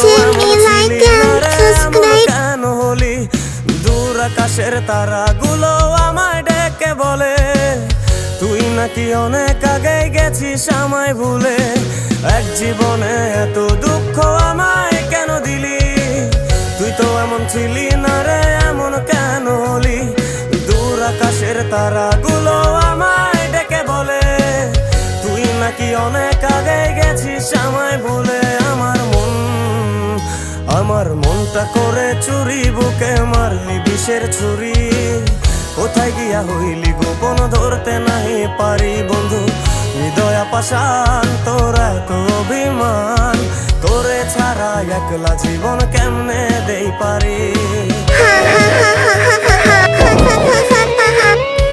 share me, like and subscribe. কেন হলি দূর আকাশের তারাগুলো আমায় ডেকে বলে তুই নাকি অনেক আগে গেছিস আমায় ভুলে। এক জীবনে এত দুঃখ আমায় কেন দিলি, তুই তো এমন ছিলি না রে, এমন কেন হলি দূর আকাশের তারাগুলো আমায় ডেকে বলে তুই নাকি অনেক আগে গেছিস আমায় ভুলে। আমার মনটা করে চুরি, বুকে মারলি বিষের ছুরি, কোথায় গিয়া হইলি গোপন ধরতে নাহি পারি বন্ধু। হৃদয় পাষাণ তোর এত অভিমান, তোরে ছাড়া একলা জীবন কেমনে দেই পারি।